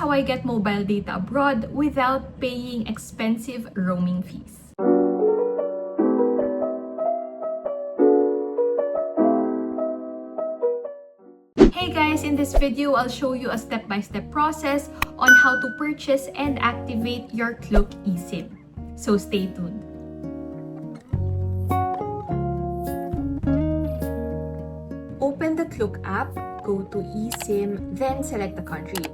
how I get mobile data abroad without paying expensive roaming fees. Hey guys, in this video, I'll show you a step-by-step process on how to purchase and activate your Klook eSim. So stay tuned. Open the Klook app, go to eSim, then select the country.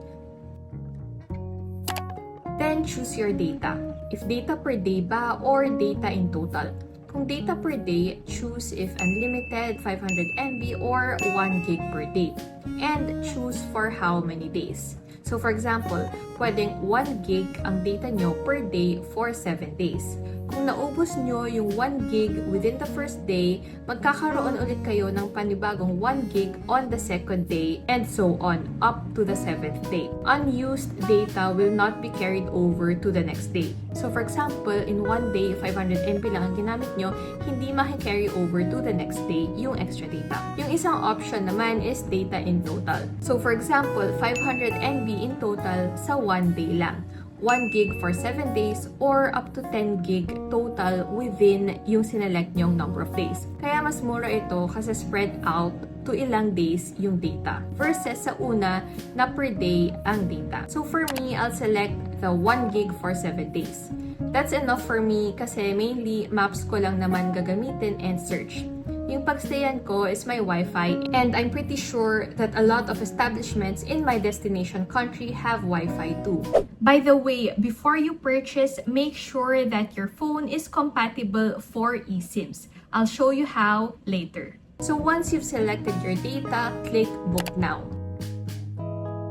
Then choose your data. If data per day ba or data in total. Kung data per day, choose if unlimited, 500 MB, or 1 gig per day. And choose for how many days. So for example, pwedeng 1 gig ang data nyo per day for 7 days. Kung naubos nyo yung 1 gig within the first day, magkakaroon ulit kayo ng panibagong 1 gig on the second day, and so on, up to the 7th day. Unused data will not be carried over to the next day. So for example, in 1 day, 500 MB lang ang ginamit nyo, hindi maki-carry over to the next day yung extra data. Yung isang option naman is data in total. So for example, 500 MB in total sa 1 day lang. 1 gig for 7 days or up to 10 gig total within yung sinelect nyong number of days. Kaya mas mura ito kasi spread out to ilang days yung data versus sa una na per day ang data. So for me, I'll select the 1 gig for 7 days. That's enough for me kasi mainly maps ko lang naman gagamitin and search. Yung pagstayan ko is my Wi-Fi, and I'm pretty sure that a lot of establishments in my destination country have Wi-Fi too. By the way, before you purchase, make sure that your phone is compatible for eSIMs. I'll show you how later. So once you've selected your data, click Book Now.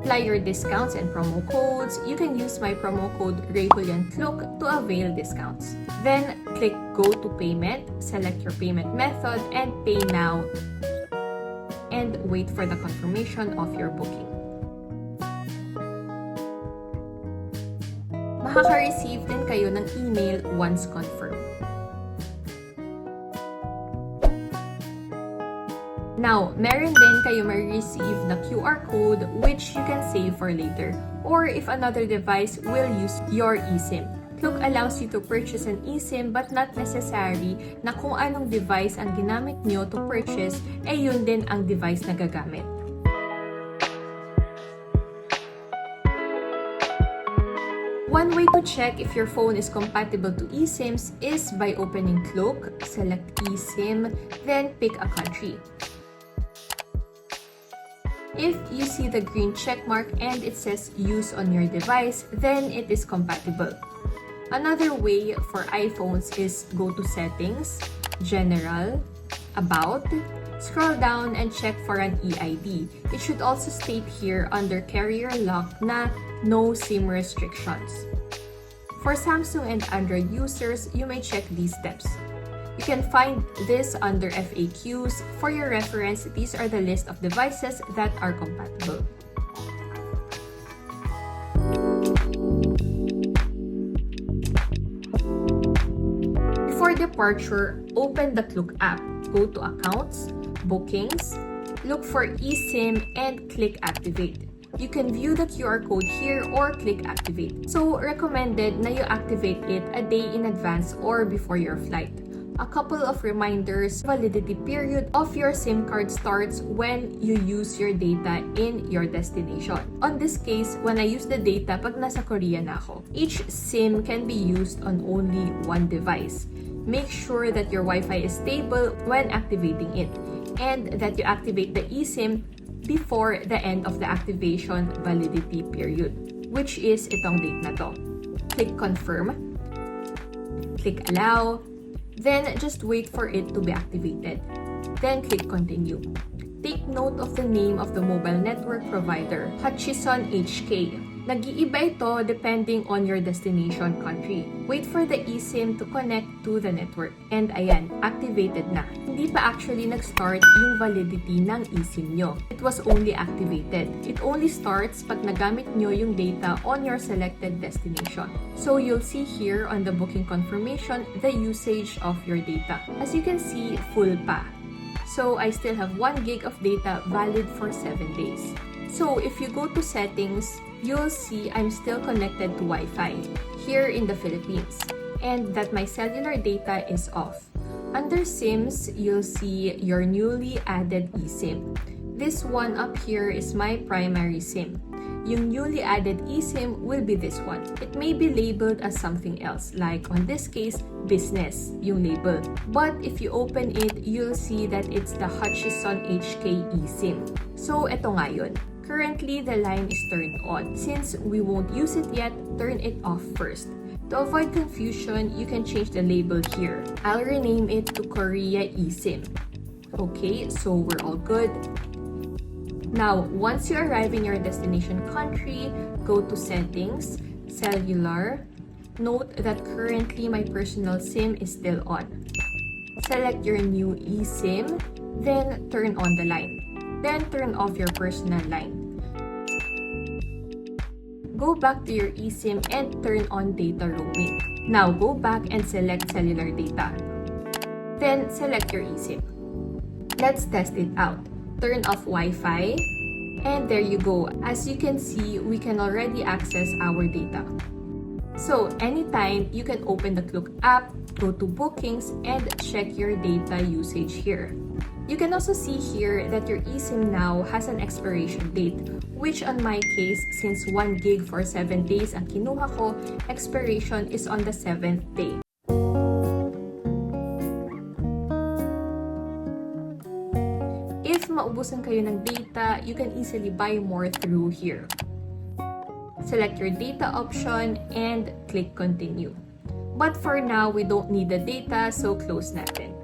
Apply your discounts and promo codes. You can use my promo code RAEJULIANKLOOK to avail discounts. Then, click Go to Payment, select your payment method, and Pay Now, and wait for the confirmation of your booking. Makaka-receive din kayo ng email once confirmed. Now, meron din kayo ma-receive na QR code which you can save for later, or if another device will use your eSIM. Klook allows you to purchase an eSIM but not necessary na kung anong device ang ginamit nyo to purchase, yun din ang device na gagamit. One way to check if your phone is compatible to eSIMs is by opening Klook, select eSIM, then pick a country. If you see the green check mark and it says use on your device, then it is compatible. Another way for iPhones is go to Settings, General, About, scroll down and check for an eID. It should also state here under Carrier Lock na no SIM restrictions. For Samsung and Android users, you may check these steps. You can find this under FAQs. For your reference, these are the list of devices that are compatible. Before departure, open the Klook app. Go to Accounts, Bookings, look for eSIM, and click Activate. You can view the QR code here or click Activate. So, recommended na you activate it a day in advance or before your flight. A couple of reminders, validity period of your SIM card starts when you use your data in your destination. On this case, when I use the data pag nasa Korea na ako. Each SIM can be used on only one device. Make sure that your Wi-Fi is stable when activating it and that you activate the eSIM before the end of the activation validity period, which is itong date na to. Click Confirm, click Allow, then just wait for it to be activated. Then click Continue. Take note of the name of the mobile network provider, Hutchison HK. Nag-iiba ito depending on your destination country. Wait for the eSIM to connect to the network. And ayan, activated na. Hindi pa actually nag-start yung validity ng eSIM nyo. It was only activated. It only starts pag nagamit nyo yung data on your selected destination. So you'll see here on the booking confirmation the usage of your data. As you can see, full pa. So I still have 1 gig of data valid for 7 days. So if you go to settings, you'll see I'm still connected to Wi-Fi here in the Philippines and that my cellular data is off. Under SIMs, you'll see your newly added eSIM. This one up here is my primary SIM. Yung newly added eSIM will be this one. It may be labeled as something else, like on this case, business, yung label. But if you open it, you'll see that it's the Hutchison HK eSIM. So, eto nga yun. Currently, the line is turned on. Since we won't use it yet, turn it off first. To avoid confusion, you can change the label here. I'll rename it to Korea eSIM. Okay, so we're all good. Now, once you arrive in your destination country, go to Settings, Cellular. Note that currently my personal SIM is still on. Select your new eSIM, then turn on the line. Then turn off your personal line. Go back to your eSIM and turn on data roaming. Now, go back and select cellular data. Then, select your eSIM. Let's test it out. Turn off Wi-Fi, and there you go. As you can see, we can already access our data. So, anytime, you can open the Klook app, go to bookings, and check your data usage here. You can also see here that your eSIM now has an expiration date, which on my case, since 1 gig for 7 days ang kinuha ko, expiration is on the 7th day. If maubusan kayo ng data, you can easily buy more through here. Select your data option and click continue. But for now, we don't need the data, so close natin.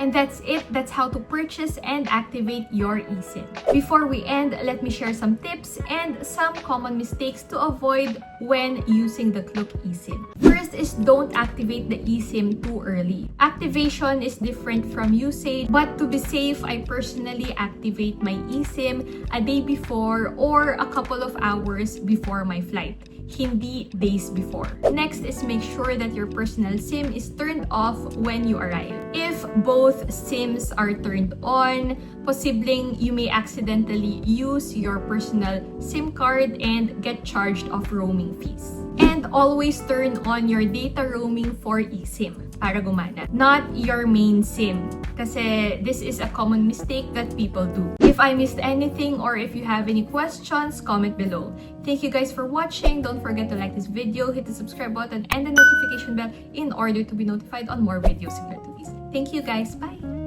And that's it. That's how to purchase and activate your eSIM. Before we end, let me share some tips and some common mistakes to avoid when using the Klook eSIM. First is don't activate the eSIM too early. Activation is different from usage, but to be safe, I personally activate my eSIM a day before or a couple of hours before my flight. Hindi days before. Next is make sure that your personal SIM is turned off when you arrive. If both SIMs are turned on, posibleng you may accidentally use your personal SIM card and get charged of roaming fees. And always turn on your data roaming for eSIM para gumana, not your main SIM. Kasi this is a common mistake that people do. If I missed anything or if you have any questions, comment below. Thank you guys for watching. Don't forget to like this video, hit the subscribe button and the notification bell in order to be notified on more videos similar to this. Thank you guys. Bye!